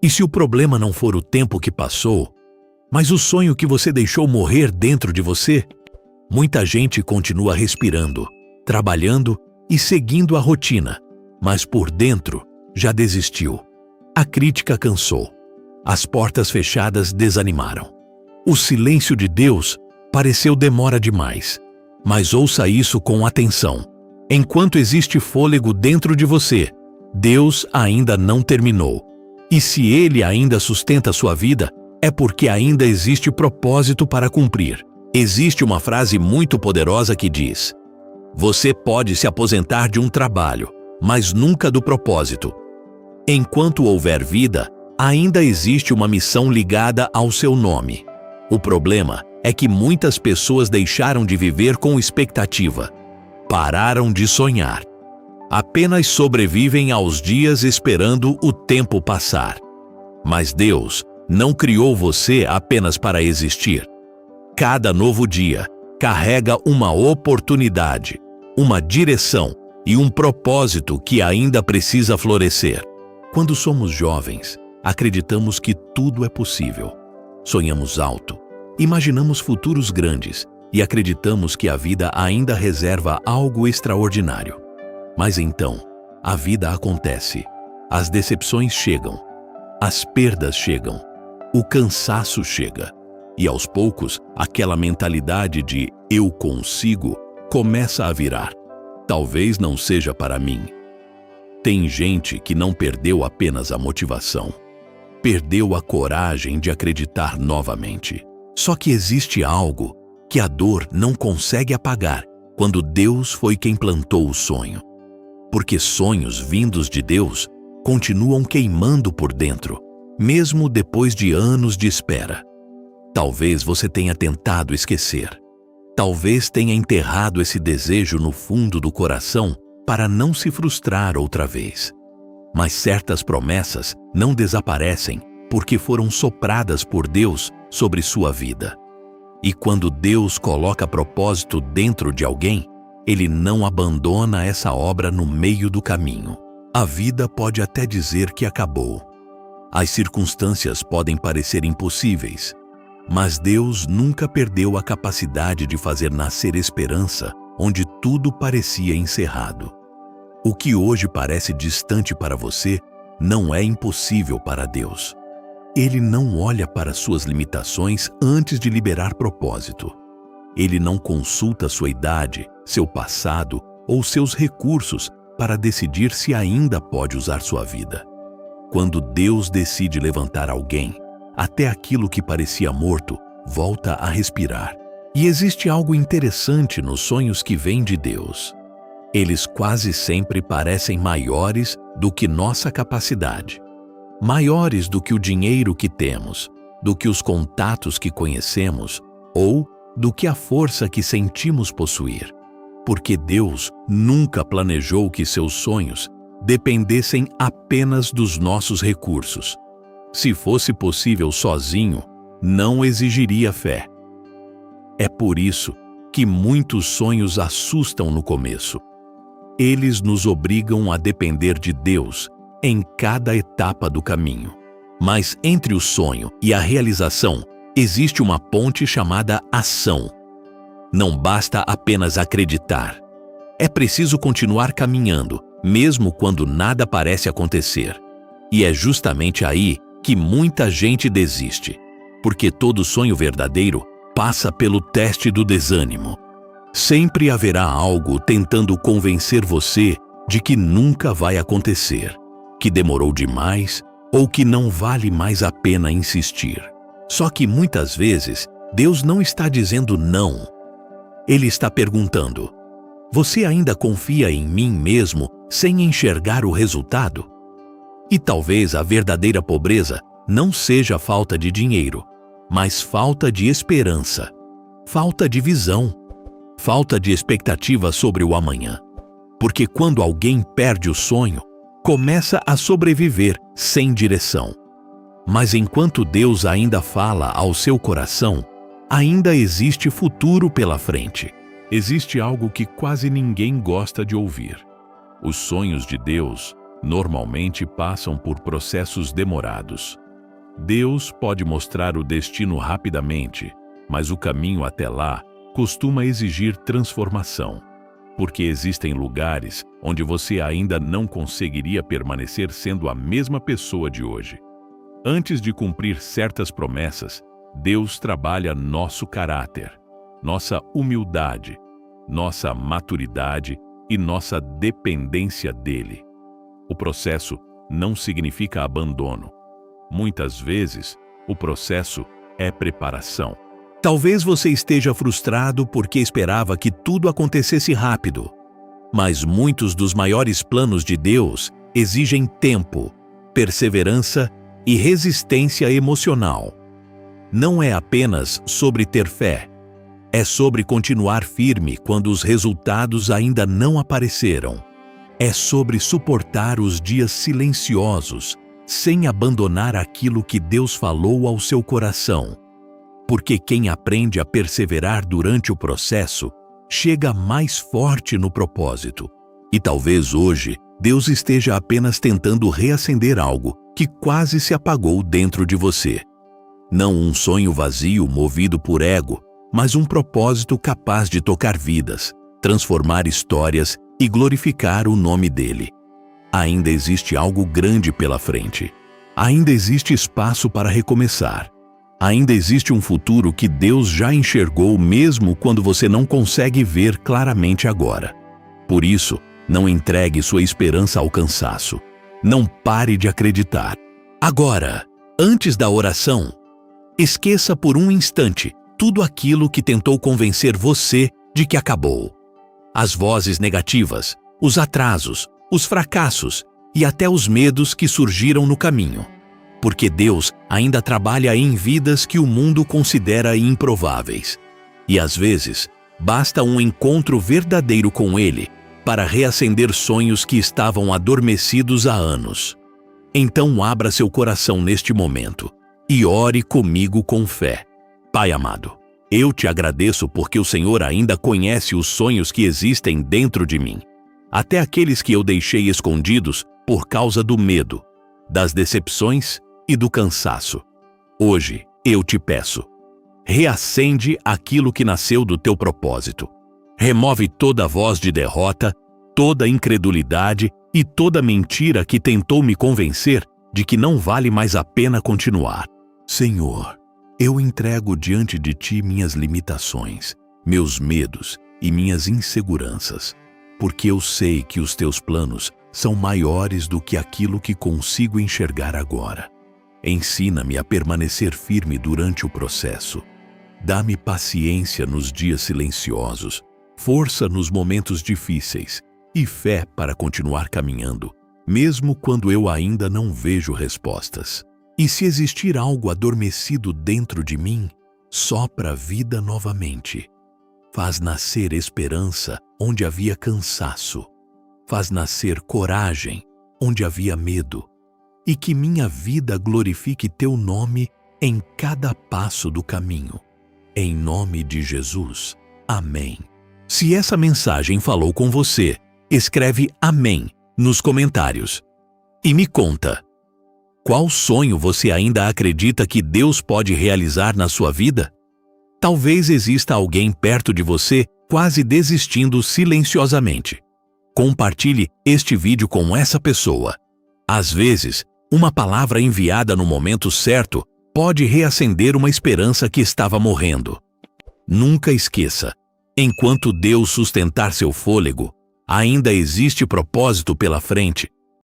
E se o problema não for o tempo que passou, mas o sonho que você deixou morrer dentro de você? Muita gente continua respirando, trabalhando e seguindo a rotina, mas por dentro já desistiu. A crítica cansou. As portas fechadas desanimaram. O silêncio de Deus pareceu demora demais. Mas ouça isso com atenção. Enquanto existe fôlego dentro de você, Deus ainda não terminou. E se Ele ainda sustenta sua vida, é porque ainda existe propósito para cumprir. Existe uma frase muito poderosa que diz: você pode se aposentar de um trabalho, mas nunca do propósito. Enquanto houver vida, ainda existe uma missão ligada ao seu nome. O problema é que muitas pessoas deixaram de viver com expectativa. Pararam de sonhar. Apenas sobrevivem aos dias esperando o tempo passar. Mas Deus não criou você apenas para existir. Cada novo dia carrega uma oportunidade, uma direção e um propósito que ainda precisa florescer. Quando somos jovens, acreditamos que tudo é possível. Sonhamos alto, imaginamos futuros grandes e acreditamos que a vida ainda reserva algo extraordinário. Mas então, a vida acontece, as decepções chegam, as perdas chegam, o cansaço chega. E aos poucos, aquela mentalidade de "eu consigo" começa a virar. Talvez não seja para mim. Tem gente que não perdeu apenas a motivação. Perdeu a coragem de acreditar novamente. Só que existe algo que a dor não consegue apagar quando Deus foi quem plantou o sonho. Porque sonhos vindos de Deus continuam queimando por dentro, mesmo depois de anos de espera. Talvez você tenha tentado esquecer. Talvez tenha enterrado esse desejo no fundo do coração para não se frustrar outra vez. Mas certas promessas não desaparecem porque foram sopradas por Deus sobre sua vida. E quando Deus coloca propósito dentro de alguém, Ele não abandona essa obra no meio do caminho. A vida pode até dizer que acabou. As circunstâncias podem parecer impossíveis, mas Deus nunca perdeu a capacidade de fazer nascer esperança onde tudo parecia encerrado. O que hoje parece distante para você não é impossível para Deus. Ele não olha para suas limitações antes de liberar propósito. Ele não consulta sua idade, seu passado ou seus recursos para decidir se ainda pode usar sua vida. Quando Deus decide levantar alguém, até aquilo que parecia morto volta a respirar. E existe algo interessante nos sonhos que vêm de Deus. Eles quase sempre parecem maiores do que nossa capacidade. Maiores do que o dinheiro que temos, do que os contatos que conhecemos ou do que a força que sentimos possuir. Porque Deus nunca planejou que seus sonhos dependessem apenas dos nossos recursos. Se fosse possível sozinho, não exigiria fé. É por isso que muitos sonhos assustam no começo. Eles nos obrigam a depender de Deus em cada etapa do caminho. Mas entre o sonho e a realização, existe uma ponte chamada ação. Não basta apenas acreditar. É preciso continuar caminhando, mesmo quando nada parece acontecer. E é justamente aí que muita gente desiste, porque todo sonho verdadeiro passa pelo teste do desânimo. Sempre haverá algo tentando convencer você de que nunca vai acontecer, que demorou demais ou que não vale mais a pena insistir. Só que muitas vezes Deus não está dizendo não. Ele está perguntando: você ainda confia em mim mesmo sem enxergar o resultado? E talvez a verdadeira pobreza não seja falta de dinheiro, mas falta de esperança, falta de visão, falta de expectativa sobre o amanhã. Porque quando alguém perde o sonho, começa a sobreviver sem direção. Mas enquanto Deus ainda fala ao seu coração, ainda existe futuro pela frente. Existe algo que quase ninguém gosta de ouvir. Os sonhos de Deus Normalmente passam por processos demorados. Deus pode mostrar o destino rapidamente, mas o caminho até lá costuma exigir transformação, porque existem lugares onde você ainda não conseguiria permanecer sendo a mesma pessoa de hoje. Antes de cumprir certas promessas, Deus trabalha nosso caráter, nossa humildade, nossa maturidade e nossa dependência dele. O processo não significa abandono. Muitas vezes, o processo é preparação. Talvez você esteja frustrado porque esperava que tudo acontecesse rápido. Mas muitos dos maiores planos de Deus exigem tempo, perseverança e resistência emocional. Não é apenas sobre ter fé. É sobre continuar firme quando os resultados ainda não apareceram. É sobre suportar os dias silenciosos, sem abandonar aquilo que Deus falou ao seu coração. Porque quem aprende a perseverar durante o processo, chega mais forte no propósito. E talvez hoje, Deus esteja apenas tentando reacender algo que quase se apagou dentro de você. Não um sonho vazio movido por ego, mas um propósito capaz de tocar vidas, transformar histórias e glorificar o nome dele. Ainda existe algo grande pela frente. Ainda existe espaço para recomeçar. Ainda existe um futuro que Deus já enxergou mesmo quando você não consegue ver claramente agora. Por isso, não entregue sua esperança ao cansaço. Não pare de acreditar. Agora, antes da oração, esqueça por um instante tudo aquilo que tentou convencer você de que acabou. As vozes negativas, os atrasos, os fracassos e até os medos que surgiram no caminho. Porque Deus ainda trabalha em vidas que o mundo considera improváveis. E às vezes, basta um encontro verdadeiro com Ele para reacender sonhos que estavam adormecidos há anos. Então abra seu coração neste momento e ore comigo com fé. Pai amado, eu te agradeço porque o Senhor ainda conhece os sonhos que existem dentro de mim, até aqueles que eu deixei escondidos por causa do medo, das decepções e do cansaço. Hoje, eu te peço, reacende aquilo que nasceu do teu propósito. Remove toda voz de derrota, toda incredulidade e toda mentira que tentou me convencer de que não vale mais a pena continuar. Senhor, eu entrego diante de ti minhas limitações, meus medos e minhas inseguranças, porque eu sei que os teus planos são maiores do que aquilo que consigo enxergar agora. Ensina-me a permanecer firme durante o processo. Dá-me paciência nos dias silenciosos, força nos momentos difíceis e fé para continuar caminhando, mesmo quando eu ainda não vejo respostas. E se existir algo adormecido dentro de mim, sopra vida novamente. Faz nascer esperança onde havia cansaço. Faz nascer coragem onde havia medo. E que minha vida glorifique teu nome em cada passo do caminho. Em nome de Jesus. Amém. Se essa mensagem falou com você, escreve Amém nos comentários. E me conta, qual sonho você ainda acredita que Deus pode realizar na sua vida? Talvez exista alguém perto de você quase desistindo silenciosamente. Compartilhe este vídeo com essa pessoa. Às vezes, uma palavra enviada no momento certo pode reacender uma esperança que estava morrendo. Nunca esqueça, enquanto Deus sustentar seu fôlego, ainda existe propósito pela frente